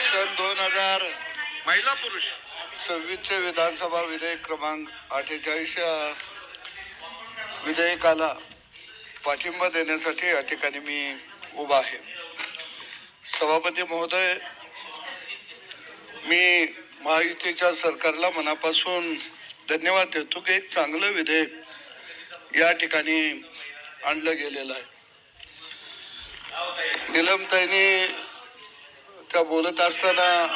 सन 2000 महिला पुरुष 26चे विधानसभा विधेयक क्रमांक 48 या विधेयकाला पाठिंबा देण्यासाठी या ठिकाणी मी उभा आहे. सभापती महोदय, मी महायुतीच्या सरकारला मनापासून धन्यवाद देतो की एक चांगलं विधेयक या ठिकाणी आणलं गेलेलं आहे. नीलमताईंनी त्या बोलत असताना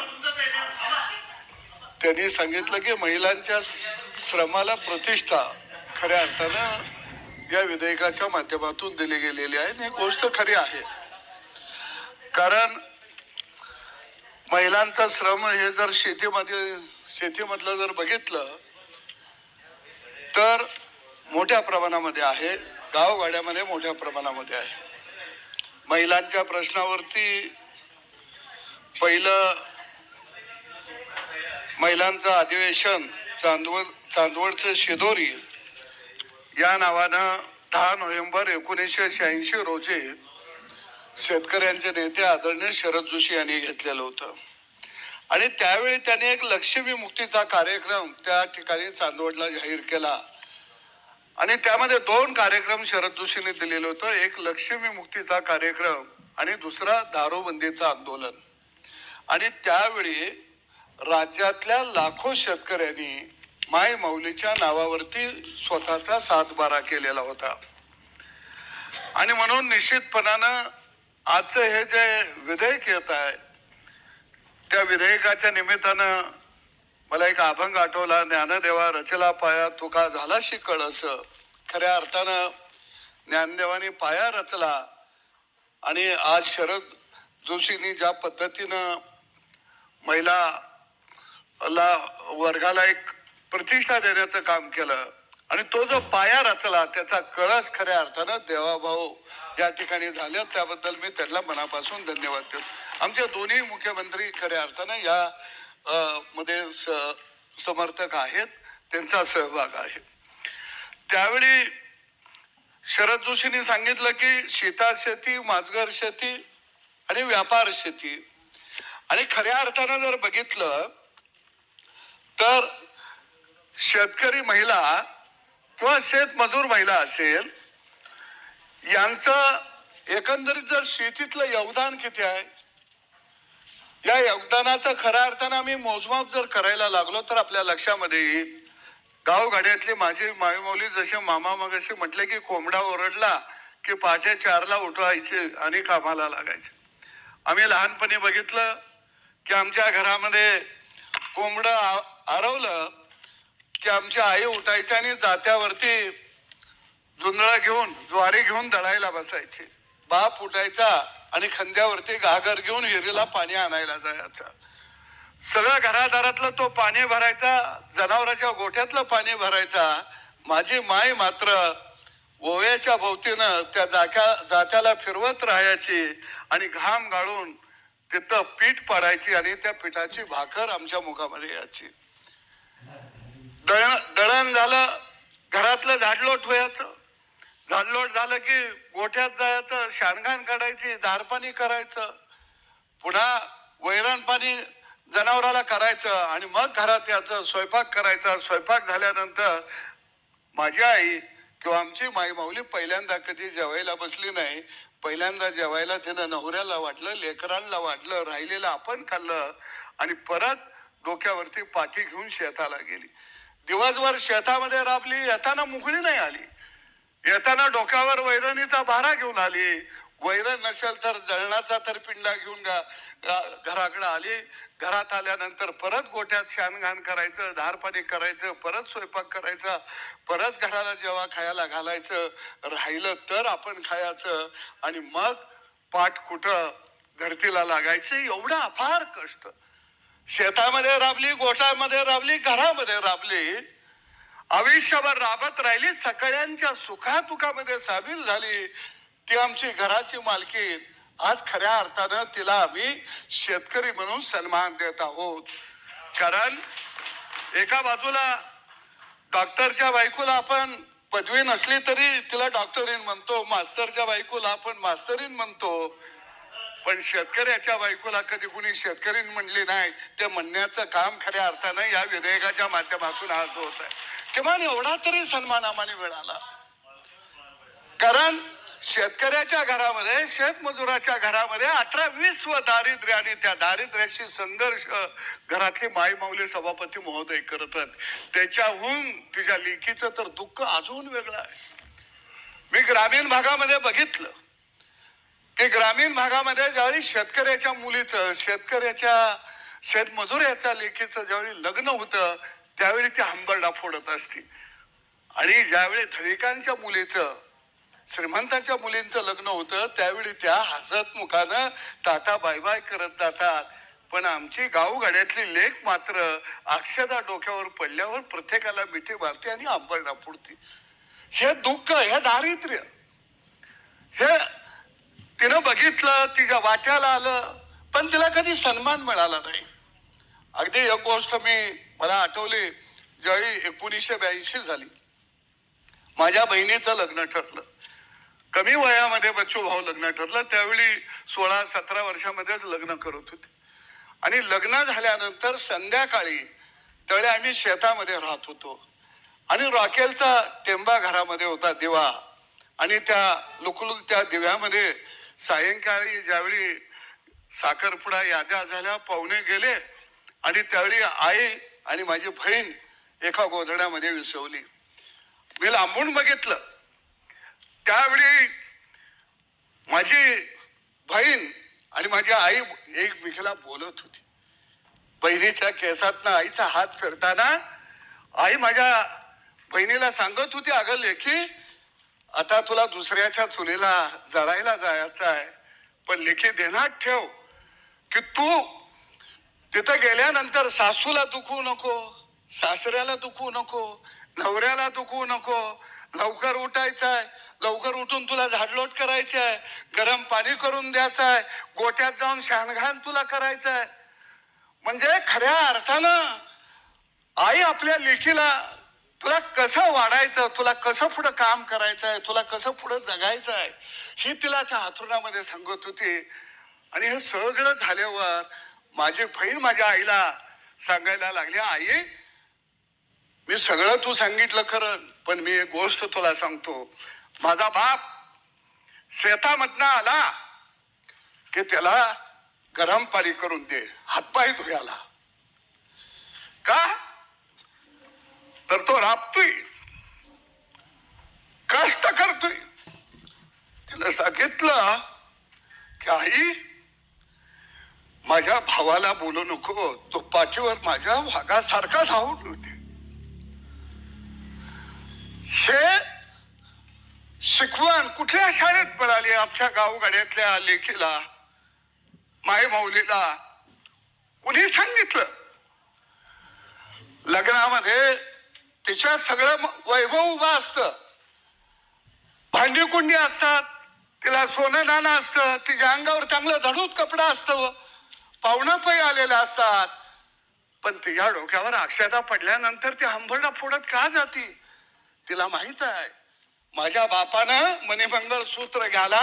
त्यांनी सांगितलं की महिलांच्या श्रमाला प्रतिष्ठा खऱ्या अर्थानं या विधेयकाच्या माध्यमातून दिली गेलेली आहे. ही गोष्ट खरी आहे, कारण महिलांचा श्रम हे जर शेतीमधलं जर बघितलं तर मोठ्या प्रमाणामध्ये आहे, गावगाड्यामध्ये मोठ्या प्रमाणामध्ये आहे. महिलांच्या प्रश्नावरती पहिलं महिलांचं अधिवेशन चांदवडचं शिदोरी या नावानं 10 नोव्हेंबर 1986 रोजी शेतकऱ्यांचे नेते आदरणीय शरद जोशी यांनी घेतलेलं होतं. आणि त्यावेळी त्यांनी एक लक्ष्मी मुक्तीचा कार्यक्रम त्या ठिकाणी चांदवडला जाहीर केला. आणि त्यामध्ये 2 कार्यक्रम शरद जोशींनी दिलेलं होतं. एक लक्ष्मी मुक्तीचा कार्यक्रम आणि दुसरा दारूबंदीचं आंदोलन. आणि त्यावेळी राज्यातल्या लाखो शेतकऱ्यांनी माय माऊलीच्या नावावरती स्वतःचा सातबारा केलेला होता. आणि म्हणून निश्चितपणानं आजचं हे जे विधेयक येत आहे त्या विधेयकाच्या निमित्तानं मला एक अभंग आठवला, ज्ञानदेवा रचला पाया तुका झालाशी कळस. खऱ्या अर्थानं ज्ञानदेवाने पाया रचला आणि आज शरद जोशींनी ज्या पद्धतीनं महिला वर्गाला एक प्रतिष्ठा देण्याचं काम केलं आणि तो जो पाया रचला त्याचा कळस खऱ्या अर्थानं देवाभाऊ या ठिकाणी झाले, त्याबद्दल मी त्यांना मनापासून धन्यवाद देतो. आमचे दोन्ही मुख्यमंत्री खऱ्या अर्थानं या मध्ये समर्थक आहेत, त्यांचा सहभाग आहे. त्यावेळी शरद जोशींनी सांगितलं की शेतात शेती, मासगर शेती आणि व्यापार शेती. आणि खऱ्या अर्थानं जर बघितलं तर शेतकरी महिला किंवा शेतमजूर महिला असेल, यांचं एकंदरीत जर शेतीतलं योगदान किती आहे, या योगदानाचं खऱ्या अर्थानं आम्ही मोजमाप जर करायला लागलो तर आपल्या लक्षामध्ये येईल. गावगाड्यातली माझी मायमौली जसे मामा मग असे म्हटले की कोंबडा ओरडला की पहाटे 4ला उठवायचे आणि कामाला लागायचे. आम्ही लहानपणी बघितलं की आमच्या घरामध्ये कोंबडं आरवलं की आमच्या आई उठायच्या आणि जात्यावरती जुंधळा घेऊन ज्वारी घेऊन दळायला बसायची. बाप उठायचा आणि खांद्यावरती घागर घेऊन विहिरीला पाणी आणायला जायचा. सगळं घरादारातलं तो पाणी भरायचा, जनावरांच्या गोठ्यातलं पाणी भरायचा. माझी माय मात्र ओव्याच्या भोवतीनं त्या जात्याला फिरवत राहायची आणि घाम गाळून तिथं पीठ पाडायची आणि त्या पिठाची भाकर आमच्या मुखामध्ये यायची. दळण झालं, घरातलं झाडलोट व्हायचं. झाडलोट झालं की गोठ्यात जायचं, शानघाण काढायची, धारपाणी करायचं, पुन्हा वैरण पाणी जनावराला करायचं आणि मग घरात यायचं, स्वयंपाक करायचा. स्वयंपाक झाल्यानंतर माझी आई किंवा आमची माई माऊली पहिल्यांदा कधी जेवायला बसली नाही. पहिल्यांदा जेवायला तिनं नवऱ्याला वाढलं, लेकरांना वाढलं, राहिलेलं आपण खाल्लं आणि परत डोक्यावरती पाठी घेऊन शेताला गेली. दिवसभर शेतामध्ये राबली, येताना मुकळी नाही आली. येताना डोक्यावर वैरणीचा भारा घेऊन आली. वैरण नसेल तर जळणाचा तर पिंडा घेऊन घराकडे आली. घरात आल्यानंतर परत गोठ्यात शानघाण करायचं, धारपाणी करायचं, परत स्वयंपाक करायचा, परत घराला जेव्हा खायला घालायचं, राहिलं तर आपण खायचं आणि मग पाठ कुठं धरतीला लागायचं. एवढं अफार कष्ट शेतामध्ये राबली, गोठ्यामध्ये राबली, घरामध्ये राबली, आयुष्यभर राबत राहिली, सगळ्यांच्या सुखादुखामध्ये सामील झाली. ती आमची घराची मालकी. आज खऱ्या अर्थानं तिला आम्ही शेतकरी म्हणून सन्मान देत आहोत. कारण एका बाजूला डॉक्टरच्या बायकोला आपण पदवी नसली तरी तिला डॉक्टरीन म्हणतो, मास्तरच्या बायकोला आपण मास्तरीन म्हणतो. पण शेतकऱ्याच्या बायकोला कधी कुणी शेतकरी म्हणली नाही. ते म्हणण्याचं काम खऱ्या अर्थानं या विधेयकाच्या माध्यमातून आज होत आहे. किमान एवढा तरी सन्मान आम्हाला मिळाला. कारण शेतकऱ्याच्या घरामध्ये, शेतमजुराच्या घरामध्ये 18-20 दारिद्र्य आणि त्या दारिद्र्याशी संघर्ष घरातली मायमाऊली सभापती महोदय करतात. त्याच्याहून तिच्या लेकीचं तर दुःख अजून वेगळं आहे. मी ग्रामीण भागामध्ये बघितलं की ग्रामीण भागामध्ये ज्यावेळी शेतकऱ्याच्या मुलीचं, शेतमजुराच्या लेकीचं ज्यावेळी लग्न होतं त्यावेळी ती हंबरडा फोडत असते. आणि ज्यावेळी धनिकांच्या मुलीचं, श्रीमंताच्या मुलींचं लग्न होतं त्यावेळी त्या हसत मुखानं टाटा बाय बाय करत जातात. पण आमची गावगाड्यातली लेक मात्र अक्षदा डोक्यावर पडल्यावर प्रत्येकाला मिठी मारते आणि हंबरडा फोडते. हे दुःख, हे दारिद्र्य, हे तिनं बघितलं, तिच्या वाट्याला आलं, पण तिला कधी सन्मान मिळाला नाही. अगदी एक गोष्ट मला आठवली. ज्यावेळी 1982 झाली, माझ्या बहिणीचं लग्न ठरलं. कमी वयामध्ये बच्चू भाऊ लग्न ठरलं. त्यावेळी 16-17 वर्षामध्येच लग्न करत होते. आणि लग्न झाल्यानंतर संध्याकाळी त्यावेळी आम्ही शेतामध्ये राहत होतो आणि रॉकेलचा टेंबा घरामध्ये होता, दिवा. आणि त्या लुकलुक त्या दिव्यामध्ये सायंकाळी ज्यावेळी साखरपुडा याद्या झाल्या, पाहुणे गेले आणि त्यावेळी आई आणि माझी बहीण एका गोधड्यामध्ये विसवली. मी लांबून बघितलं. त्यावेळी माझी बहीण आणि माझी आई एकमेकीला बोलत होती. बहिणीच्या केसातनं आईचा हात फिरताना आई माझ्या बहिणीला सांगत होती, अगं लेकी, आता तुला दुसऱ्याच्या चुलीला जळायला जायचं आहे, पण लेकी ध्यानात ठेव की तू तिथं गेल्यानंतर सासूला दुखवू नको, सासऱ्याला दुखवू नको, नवऱ्याला दुखवू नको. लवकर उठायचंय, लवकर उठून तुला झाडलोट करायची आहे, गरम पाणी करून द्यायचं आहे, गोट्यात जाऊन शानघान तुला करायचं आहे. म्हणजे खऱ्या अर्थानं आई आपल्या लेकीला तुला कसं वाढायचं, तुला कसं पुढं काम करायचं आहे, तुला कसं पुढं जगायचं आहे, ही तिला त्या हातरुणामध्ये सांगत होती. आणि हे सगळं झाल्यावर माझी बहीण माझ्या आईला सांगायला लागली, आई मी सगळं तू सांगितलं खरं, पण मी एक गोष्ट तुला सांगतो. माझा बाप शेतामधनं आला की त्याला गरम पाणी करून दे, हातपाय धुयाला. का तर तो राबतोय, कष्ट करतोय. तिला सांगितलं की आई, माझ्या भावाला बोलू नको, तो पाठीवर माझ्या वाघासारखा धावून होते. हे शिकवण कुठल्या शाळेत मिळाली आमच्या गावगाड्यातल्या लेकीला, माय माऊलीला? कुणी सांगितलं? लग्नामध्ये तिच्या सगळं वैभव उभं असतं, भांडी कुंडी असतात, तिला सोनं नाणं असतं, तिच्या अंगावर चांगलं धडूत कपडा असतं, पाहुणा पै आलेला असतात. पण तिच्या डोक्यावर अक्षता पडल्यानंतर ती हंबरडा फोडत का जाती? तिला माहित आहे, माझ्या बापानं मणिमंगल सूत्र घ्याला,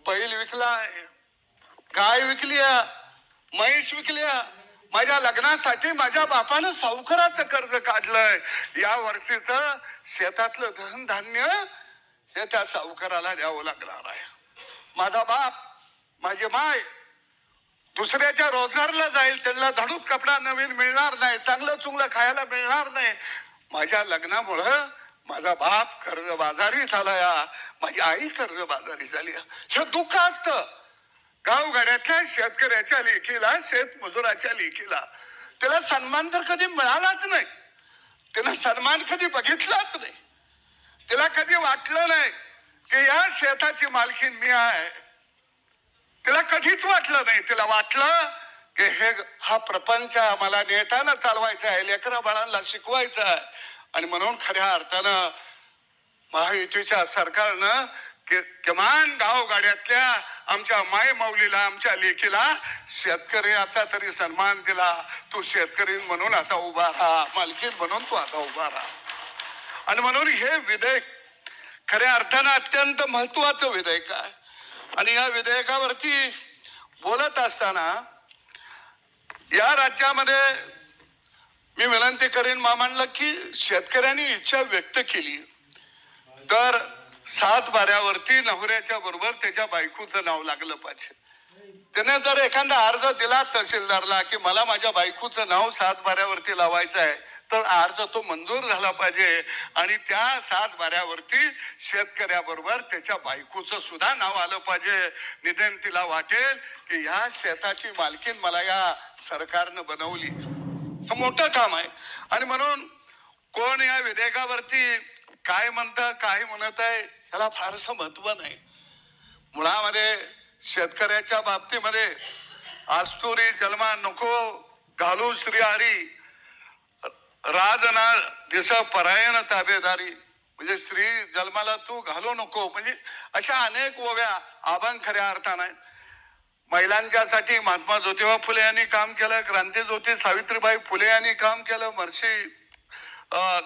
बैल विकला, गाय विकली, म्हैस विकल्या. माझ्या लग्नासाठी माझ्या बापानं सावकाराचं कर्ज काढलंय. या वर्षीचं शेतातलं धनधान्य हे त्या सावकाराला द्यावं लागणार आहे. माझा बाप, माझी माय दुसऱ्याच्या रोजगारला जाईल, त्यांना धडूत कपडा नवीन मिळणार नाही, चांगलं चुंगलं खायला मिळणार नाही. माझ्या लग्नामुळं माझा बाप कर्जबाजारी झाला, माझी आई कर्जबाजारी झाली. हे दुःख असतं गावगाड्यातल्या शेतकऱ्याच्या लेकीला, शेतमजुराच्या लेकीला. त्याला सन्मान तर कधी मिळालाच नाही, त्यानं सन्मान कधी बघितलाच नाही. तिला कधी वाटलं नाही की या शेताची मालकीन मी आहे. तिला कधीच वाटलं नाही. तिला वाटलं की हा प्रपंच आम्हाला नेटानं चालवायचा आहे, लेकरा बाळांना शिकवायचा आहे. आणि म्हणून खऱ्या अर्थानं महायुतीच्या सरकारनं किमान गावगाड्यातल्या आमच्या माय माऊलीला, आमच्या लेकीला शेतकऱ्याचा तरी सन्मान दिला. तू शेतकरी म्हणून आता उभा राहा, मालकीन म्हणून तू आता उभा राहा. आणि म्हणून हे विधेयक खऱ्या अर्थानं अत्यंत महत्वाचं विधेयक आहे. आणि या विधेयकावरती बोलत असताना या राज्यामध्ये मी विनंती करेन मामांना की शेतकऱ्यांनी इच्छा व्यक्त केली तर 7 बाऱ्यावरती नवऱ्याच्या बरोबर त्याच्या बायकोचं नाव लागलं पाहिजे. त्याने जर एखादा अर्ज दिला तहसीलदारला की मला माझ्या बायकोचं नाव 7 बाऱ्यावरती लावायचं आहे तर अर्ज तो मंजूर झाला पाहिजे आणि त्या 7 बाऱ्यावरती शेतकऱ्याबरोबर त्याच्या बायकोचं सुद्धा नाव आलं पाहिजे. निदान तिला वाटेल की या शेताची मालकीन मला या सरकारनं बनवली. हे मोठं काम आहे. आणि म्हणून कोण या विधेयकावरती काय म्हणतं काय म्हणत आहे याला फारसं महत्व नाही. मुळामध्ये शेतकऱ्याच्या बाबतीमध्ये आस्तुरी जन्मा नको घालू श्रीहरी राजना दिस परायण ताबेदारी म्हणजे स्त्री जन्माला तू घालू नको म्हणजे अशा अनेक ओव्या अभंग खऱ्या अर्थाने महिलांच्यासाठी महात्मा ज्योतिबा फुले यांनी काम केलं, क्रांतीज्योती सावित्रीबाई फुले यांनी काम केलं, महर्षी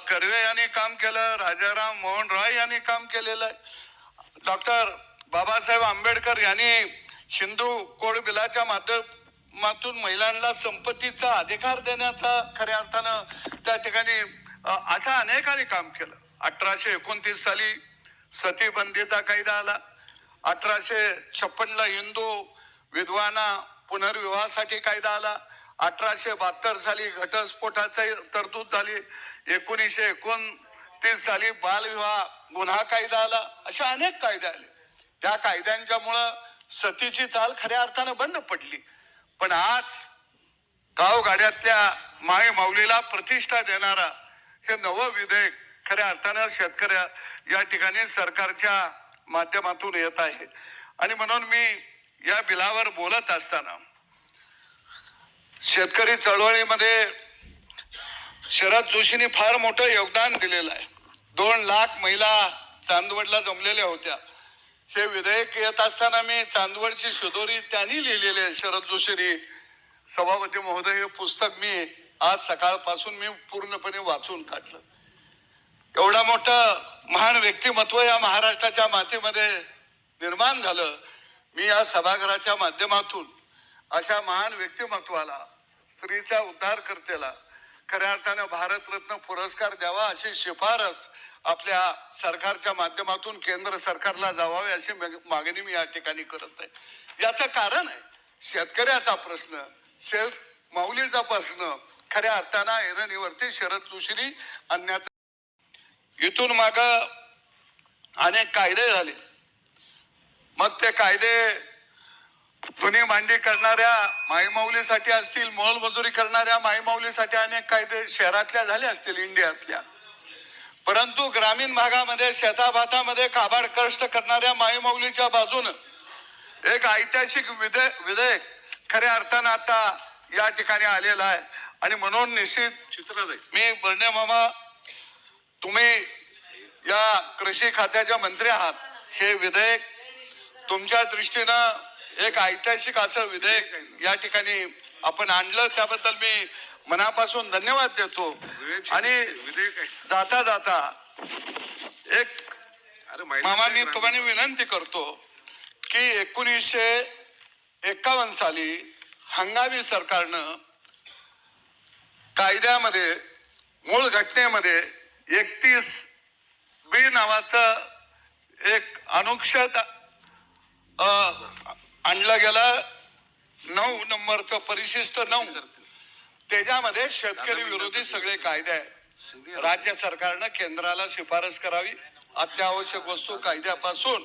कर्वे यांनी काम केलं, राजाराम मोहन रॉय यांनी काम केलेलं आहे, डॉक्टर बाबासाहेब आंबेडकर यांनी हिंदू कोड बिलाच्या माध्यमातून महिलांना संपत्तीचा अधिकार देण्याचा खऱ्या अर्थानं त्या ठिकाणी अशा अनेकांनी काम केलं. 1829 साली सतीबंदीचा कायदा आला. 1856 हिंदू विधवांना पुनर्विवाहासाठी कायदा आला. 1872 साली घटस्फोटाची तरतूद झाली. 1929 साली बालविवाह गुन्हा कायदा आला. अशा अनेक कायदे आले. त्या कायद्यांच्यामुळं सतीची चाल खऱ्या अर्थानं बंद पडली. पण आज गावगाड्यातल्या माय माऊलीला प्रतिष्ठा देणारा हे नवं विधेयक खऱ्या अर्थानं शेतकऱ्या या ठिकाणी सरकारच्या माध्यमातून येत आहे. आणि म्हणून मी या बिलावर बोलत असताना शेतकरी चळवळीमध्ये शरद जोशींनी फार मोठं योगदान दिलेलं आहे. 2 लाख महिला चांदवडला जमलेल्या होत्या. हे विधेयक येत असताना मी चांदवडची शिदोरी त्यांनी लिहिलेली आहे. शरद जोशींनी सभापती महोदय हे पुस्तक मी आज सकाळपासून मी पूर्णपणे वाचून काढलं. एवढा मोठं महान व्यक्तिमत्व या महाराष्ट्राच्या मातीमध्ये निर्माण झालं. मी या सभागृहाच्या माध्यमातून अशा महान व्यक्तिमत्वाला स्त्रीच्या उद्धारकर्त्याला खऱ्या अर्थानं भारतरत्न पुरस्कार द्यावा अशी शिफारस आपल्या सरकारच्या माध्यमातून केंद्र सरकारला जावावी अशी मागणी मी या ठिकाणी करत आहे. याचं कारण आहे शेतकऱ्याचा प्रश्न, शेत माऊलीचा प्रश्न खऱ्या अर्थानं ऐरणीवरती शरद जोशींनी आणण्याचा. इथून माग अनेक कायदे झाले. मग ते कायदे धुनी मांडी करणाऱ्या माईमाऊलीसाठी असतील, मोलमजुरी करणाऱ्या माईमाऊलीसाठी अनेक कायदे शहरातल्या झाले असतील इंडियातल्या. परंतु ग्रामीण भागामध्ये शेताभातामध्ये काबाड कष्ट करणाऱ्या माईमाऊलीच्या बाजूनं एक ऐतिहासिक विधेयक खऱ्या अर्थानं आता या ठिकाणी आलेलं आहे. आणि म्हणून निश्चित मी बर्णे मामा तुम्ही या कृषी खात्याच्या मंत्री आहात. हे विधेयक तुमच्या दृष्टीनं एक ऐतिहासिक असं विधेयक या ठिकाणी आपण आणलं त्याबद्दल मी मनापासून धन्यवाद देतो. आणि जाता जाता एक मामा मी तुम्हाला विनंती करतो की 1951 साली हंगामी सरकारनं कायद्यामध्ये मूळ घटनेमध्ये 31B नावाचं एक अनुच्छेद आणलं गेलं. 9 नंबरचं परिशिष्ट 9 त्याच्यामध्ये शेतकरी विरोधी सगळे कायदे आहेत. राज्य सरकारनं केंद्राला शिफारस करावी अत्यावश्यक वस्तू कायद्यापासून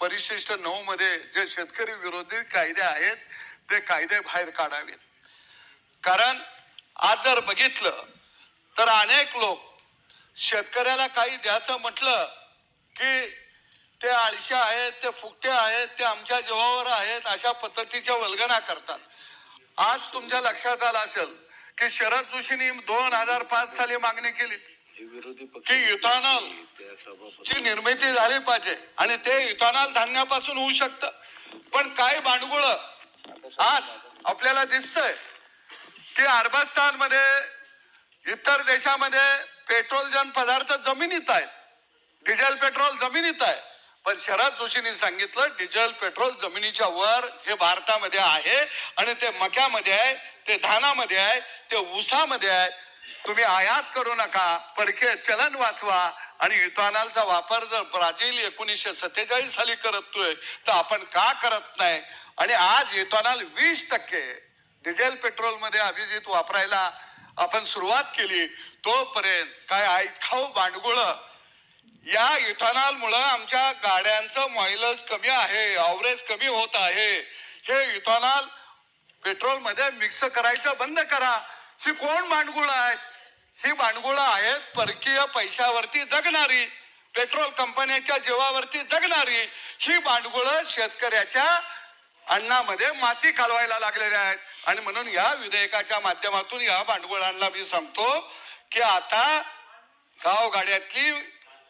परिशिष्ट 9 मध्ये जे शेतकरी विरोधी कायदे आहेत ते कायदे बाहेर काढावेत. कारण आज जर बघितलं तर अनेक लोक शेतकऱ्याला काही द्यायचं म्हटलं की ते आळशी आहेत, ते फुकटे आहेत, ते आमच्या जीवावर आहेत अशा पद्धतीच्या वल्गना करतात. आज तुमच्या लक्षात आलं असेल की शरद जोशींनी 2005 साली मागणी केली की इथॉनॉल ची निर्मिती झाली पाहिजे आणि ते इथॉनॉल धान्यापासून होऊ शकतं. पण काय भांडगुळ आज आपल्याला दिसतंय की अरबस्तान मध्ये इतर देशामध्ये पेट्रोल जन पदार्थ जमिनीत आहेत, डिझेल पेट्रोल जमिनीत आहे पण शरद जोशींनी सांगितलं डिझेल पेट्रोल जमिनीच्या वर हे भारतामध्ये आहे आणि ते मक्यामध्ये आहे, ते धानामध्ये आहे, ते ऊसामध्ये आहे. तुम्ही आयात करू नका, परकीय चलन वाचवा. आणि इथेनॉलचा वापर जर ब्राझील 1947 साली करतोय तर आपण का करत नाही? आणि आज इथेनॉल 20% डिझेल पेट्रोल मध्ये अभिजित वापरायला आपण सुरुवात केली. तोपर्यंत काय ऐतखाऊ भांडगुळ या इथेनॉल मुळे आमच्या गाड्यांचं मायलेज कमी आहे, अवरेज कमी होत आहे. हे इथेनॉल पेट्रोल मध्ये मिक्स करायचं बंद करा. ही कोण भांडगुळ आहेत? ही भांडगुळ आहेत परकीय पैशावरती जगणारी, पेट्रोल कंपन्यांच्या जीवावरती जगणारी. ही भांडगुळ शेतकऱ्याच्या अन्नामध्ये माती कालवायला लागलेल्या आहेत. आणि म्हणून या विधेयकाच्या माध्यमातून या भांडवलांना मी सांगतो की आता गावगाड्यातली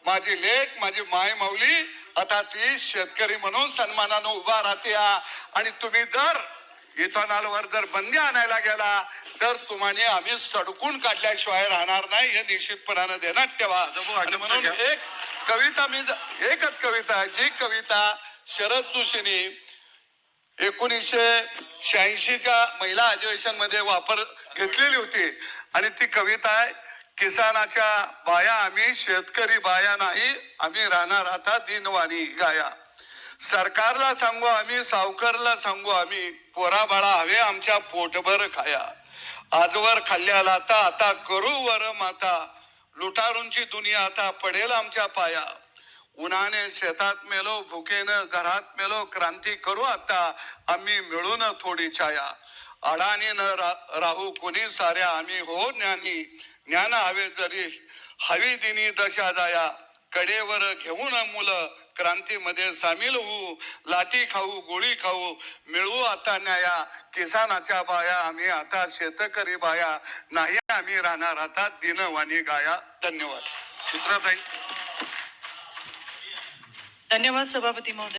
माझी लेक, माझी माय माऊली आता ती शेतकरी म्हणून सन्मानानं उभा राहते. आणि तुम्ही जर इथेनॉलवर जर बंदी आणायला गेला तर तुम्हाला आम्ही सडकून काढल्याशिवाय राहणार नाही, हे निश्चितपणानं ध्यानात ठेवा. आणि म्हणून एकच कविता, जी कविता शरद जोशींनी 1986च्या महिला अधिवेशन मध्ये वापर घेतलेली होती. आणि ती कविता आहे, किसानाच्या बाया आम्ही, शेतकरी बाया नाही, आम्ही राहणार आता दिनवाणी गाया. सरकारला सांगू आम्ही, सावकारला सांगू आम्ही, पोरा बाळा हवे आमच्या पोटभर खाया. आजवर खाल्ल्याला आता करू वर माता, लुटारूंची दुनिया आता पडेल आमच्या पाया. उन्हाने शेतात मेलो, भुकेनं घरात मेलो, क्रांती करू आता आम्ही मिळून थोडी छाया. अडाणी न राहू कोणी साऱ्या, आम्ही हो ज्ञानी, ज्ञान हवे जरी हवी दिनी दशा जाया. कडेवर घेऊन मुलं क्रांतीमध्ये सामील होऊ, लाठी खाऊ गोळी खाऊ मिळवू आता न्याया. किसानाच्या बाया आम्ही आता, शेतकरी बाया नाही, आम्ही राहणार आता दिनवाणी गाया. धन्यवाद. चित्राताई. धन्यवाद सभापती महोदय.